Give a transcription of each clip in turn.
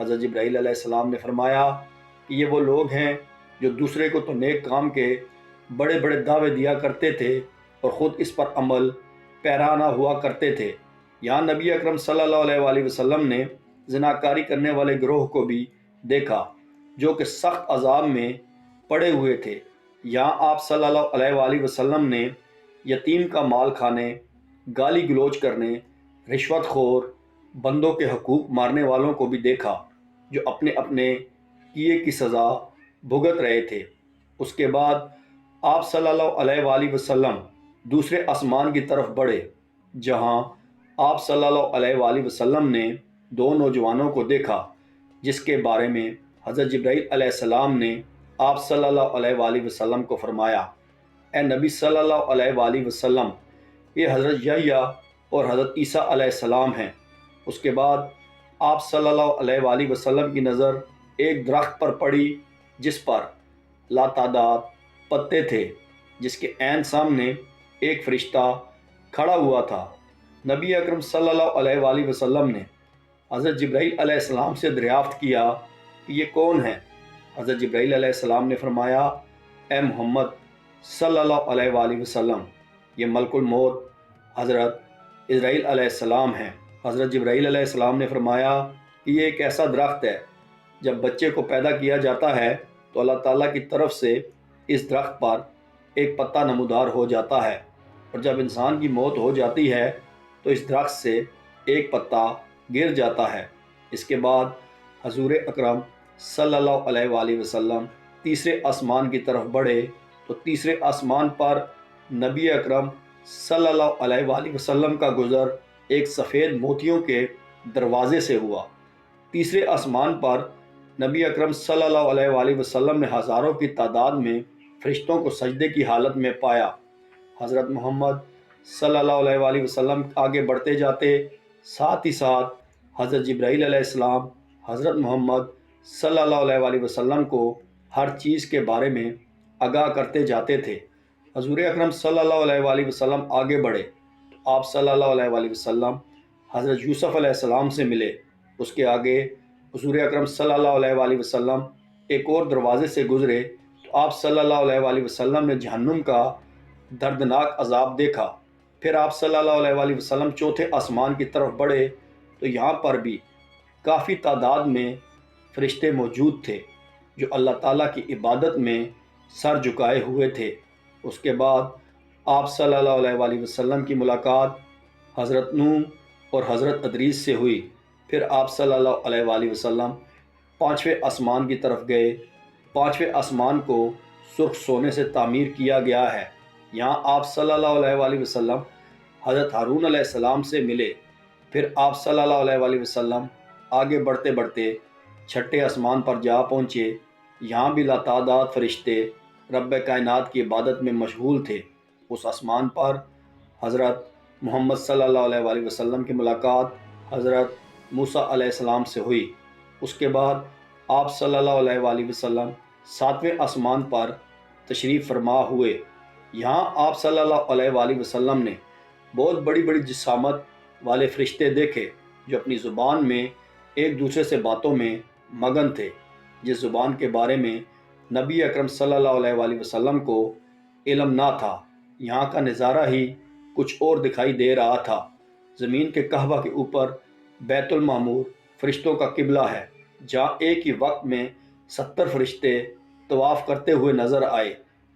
حضرت جبرائیل علیہ السلام نے فرمایا کہ یہ وہ لوگ ہیں جو دوسرے کو تو نیک کام کے بڑے بڑے دعوے دیا کرتے تھے اور خود اس پر عمل پیرا نہ ہوا کرتے تھے۔ یہاں نبی اکرم صلی اللہ علیہ وآلہ وسلم نے زناکاری کرنے والے گروہ کو بھی دیکھا جو کہ سخت عذاب میں پڑے ہوئے تھے۔ یہاں آپ صلی اللہ علیہ وآلہ وسلم نے یتیم کا مال کھانے، گالی گلوچ کرنے، رشوت خور، بندوں کے حقوق مارنے والوں کو بھی دیکھا جو اپنے اپنے کیے کی سزا بھگت رہے تھے۔ اس کے بعد آپ صلی اللہ علیہ وآلہ وسلم دوسرے آسمان کی طرف بڑھے جہاں آپ صلی اللہ علیہ وآلہ وسلم نے دو نوجوانوں کو دیکھا جس کے بارے میں حضرت جبرائیل علیہ السلام نے آپ صلی اللہ علیہ وآلہ وسلم کو فرمایا، اے نبی صلی اللہ علیہ وآلہ وسلم، یہ حضرت یحییٰ اور حضرت عیسیٰ علیہ السلام ہیں۔ اس کے بعد آپ صلی اللہ علیہ وآلہ وسلم کی نظر ایک درخت پر پڑی جس پر لاتعداد پتے تھے، جس کے عین سامنے ایک فرشتہ کھڑا ہوا تھا۔ نبی اکرم صلی اللہ علیہ وآلہ وسلم نے حضرت جبرائیل علیہ السلام سے دریافت کیا کہ یہ کون ہیں؟ حضرت جبرائیل علیہ السلام نے فرمایا، اے محمد صلی اللہ علیہ وآلہ وسلم، یہ ملک الموت حضرت اسرائیل علیہ السلام ہیں۔ حضرت جبرائیل علیہ السلام نے فرمایا کہ یہ ایک ایسا درخت ہے، جب بچے کو پیدا کیا جاتا ہے تو اللہ تعالیٰ کی طرف سے اس درخت پر ایک پتا نمودار ہو جاتا ہے، اور جب انسان کی موت ہو جاتی ہے تو اس درخت سے ایک پتا گر جاتا ہے۔ اس کے بعد حضور اکرم صلی اللہ علیہ وآلہ وسلم تیسرے آسمان کی طرف بڑھے تو تیسرے آسمان پر نبی اکرم صلی اللہ علیہ وآلہ وسلم کا گزر ایک سفید موتیوں کے دروازے سے ہوا۔ تیسرے آسمان پر نبی اکرم صلی اللہ علیہ وآلہ وسلم نے ہزاروں کی تعداد میں فرشتوں کو سجدے کی حالت میں پایا۔ حضرت محمد صلی اللہ علیہ وآلہ وسلم آگے بڑھتے جاتے، ساتھ ہی ساتھ حضرت جبرائیل علیہ السلام حضرت محمد صلی اللہ علیہ وآلہ وسلم کو ہر چیز کے بارے میں آگاہ کرتے جاتے تھے۔ حضور اکرم صلی اللہ علیہ وآلہ وسلم آگے بڑھے تو آپ صلی اللہ علیہ وآلہ وسلم حضرت یوسف علیہ السلام سے ملے۔ اس کے آگے حضور اکرم صلی اللہ علیہ وآلہ وسلم ایک اور دروازے سے گزرے تو آپ صلی اللہ علیہ وآلہ وسلم نے جہنم کا دردناک عذاب دیکھا۔ پھر آپ صلی اللہ علیہ وآلہ وسلم چوتھے آسمان کی طرف بڑھے تو یہاں پر بھی کافی تعداد میں فرشتے موجود تھے جو اللہ تعالیٰ کی عبادت میں سر جھکائے ہوئے تھے۔ اس کے بعد آپ صلی اللہ علیہ وآلہ وسلم کی ملاقات حضرت نوح اور حضرت ادریس سے ہوئی۔ پھر آپ صلی اللہ علیہ وآلہ وسلم پانچویں آسمان کی طرف گئے۔ پانچویں آسمان کو سرخ سونے سے تعمیر کیا گیا ہے۔ یہاں آپ صلی اللہ علیہ وآلہ وسلم حضرت ہارون علیہ السلام سے ملے۔ پھر آپ صلی اللہ علیہ وآلہ وسلم آگے بڑھتے بڑھتے چھٹے آسمان پر جا پہنچے۔ یہاں بھی لاتعداد فرشتے رب کائنات کی عبادت میں مشغول تھے۔ اس آسمان پر حضرت محمد صلی اللہ علیہ وآلہ وسلم کی ملاقات حضرت موسیٰ علیہ السلام سے ہوئی۔ اس کے بعد آپ صلی اللہ علیہ وآلہ وسلم ساتویں آسمان پر تشریف فرما ہوئے۔ یہاں آپ صلی اللہ علیہ وآلہ وسلم نے بہت بڑی بڑی جسامت والے فرشتے دیکھے جو اپنی زبان میں ایک دوسرے سے باتوں میں مگن تھے، جس زبان کے بارے میں نبی اکرم صلی اللہ علیہ وآلہ وسلم کو علم نہ تھا۔ یہاں کا نظارہ ہی کچھ اور دکھائی دے رہا تھا۔ زمین کے کعبہ کے اوپر بیت المعمور فرشتوں کا قبلہ ہے، جہاں ایک ہی وقت میں 70 فرشتے طواف کرتے ہوئے نظر آئے۔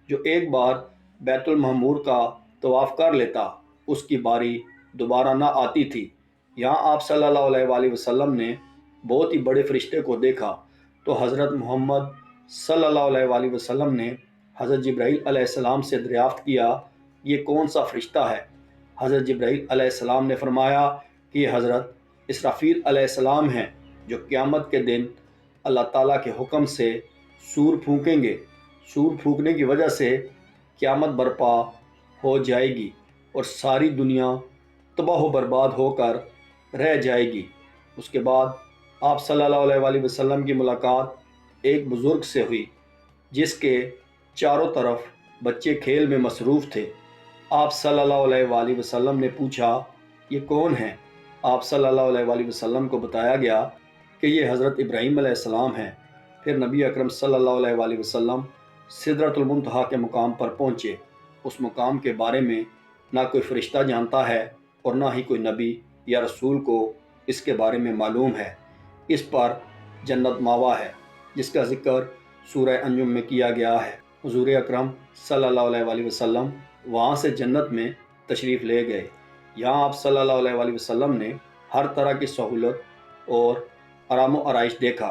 جو ایک بار بیت المعمور کا طواف کر لیتا اس کی باری دوبارہ نہ آتی تھی۔ یہاں آپ صلی اللہ علیہ وآلہ وسلم نے بہت ہی بڑے فرشتے کو دیکھا تو حضرت محمد صلی اللہ علیہ وآلہ وسلم نے حضرت جبرائیل علیہ السلام سے دریافت کیا، یہ کون سا فرشتہ ہے؟ حضرت جبرائیل علیہ السلام نے فرمایا کہ یہ حضرت اسرافیل علیہ السلام ہیں جو قیامت کے دن اللہ تعالیٰ کے حکم سے سور پھونکیں گے۔ سور پھونکنے کی وجہ سے قیامت برپا ہو جائے گی اور ساری دنیا تباہ و برباد ہو کر رہ جائے گی۔ اس کے بعد آپ صلی اللہ علیہ وآلہ وسلم کی ملاقات ایک بزرگ سے ہوئی جس کے چاروں طرف بچے کھیل میں مصروف تھے۔ آپ صلی اللہ علیہ وآلہ وسلم نے پوچھا، یہ کون ہیں؟ آپ صلی اللہ علیہ وآلہ وسلم کو بتایا گیا کہ کہ یہ حضرت ابراہیم علیہ السلام ہیں۔ پھر نبی اکرم صلی اللہ علیہ وآلہ وسلم سدرۃ المنتہا کے مقام پر پہنچے۔ اس مقام کے بارے میں نہ کوئی فرشتہ جانتا ہے اور نہ ہی کوئی نبی یا رسول کو اس کے بارے میں معلوم ہے۔ اس پر جنت ماوا ہے، جس کا ذکر سورہ انجم میں کیا گیا ہے۔ حضور اکرم صلی اللہ علیہ وآلہ وسلم وہاں سے جنت میں تشریف لے گئے۔ یہاں آپ صلی اللہ علیہ وآلہ وسلم نے ہر طرح کی سہولت اور آرام و آرائش دیکھا،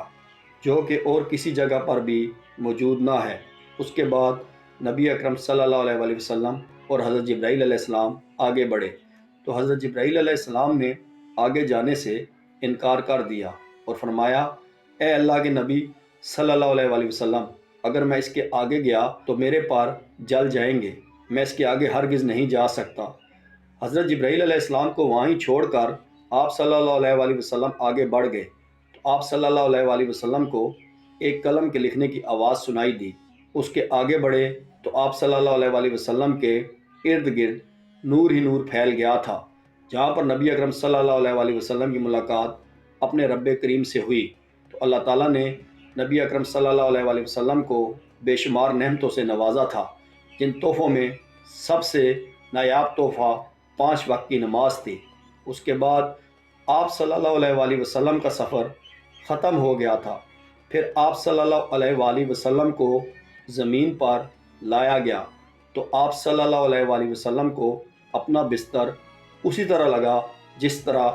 جو کہ اور کسی جگہ پر بھی موجود نہ ہے۔ اس کے بعد نبی اکرم صلی اللہ علیہ وآلہ وسلم اور حضرت جبرائیل علیہ السلام آگے بڑھے، تو حضرت جبرائیل علیہ السلام نے آگے جانے سے انکار کر دیا اور فرمایا، اے اللہ کے نبی صلی اللہ علیہ وآلہ وسلم، اگر میں اس کے آگے گیا تو میرے پار جل جائیں گے، میں اس کے آگے ہرگز نہیں جا سکتا۔ حضرت جبرائیل علیہ السلام کو وہیں چھوڑ کر آپ صلی اللہ علیہ وآلہ وسلم آگے بڑھ گئے، تو آپ صلی اللہ علیہ وآلہ وسلم کو ایک قلم کے لکھنے کی آواز سنائی دی۔ اس کے آگے بڑھے تو آپ صلی اللہ علیہ وآلہ وسلم کے ارد گرد نور ہی نور پھیل گیا تھا۔ جہاں پر نبی اکرم صلی اللہ علیہ وآلہ وسلم کی ملاقات اپنے رب کریم سے ہوئی، تو اللہ تعالیٰ نے نبی اکرم صلی اللہ علیہ وآلہ وسلم کو بے شمار نعمتوں سے نوازا تھا، جن تحفوں میں سب سے نایاب تحفہ 5 وقت کی نماز تھی۔ اس کے بعد آپ صلی اللہ علیہ وآلہ وسلم کا سفر ختم ہو گیا تھا۔ پھر آپ صلی اللہ علیہ وآلہ وسلم کو زمین پر لایا گیا، تو آپ صلی اللہ علیہ وآلہ وسلم کو اپنا بستر اسی طرح لگا جس طرح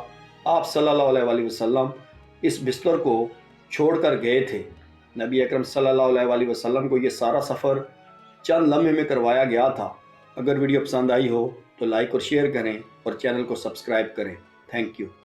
آپ صلی اللہ علیہ وآلہ وسلم اس بستر کو چھوڑ کر گئے تھے۔ نبی اکرم صلی اللہ علیہ وآلہ وسلم کو یہ سارا سفر چند لمحے میں کروایا گیا تھا۔ اگر ویڈیو پسند آئی ہو تو لائک اور شیئر کریں اور چینل کو سبسکرائب کریں۔ Thank you.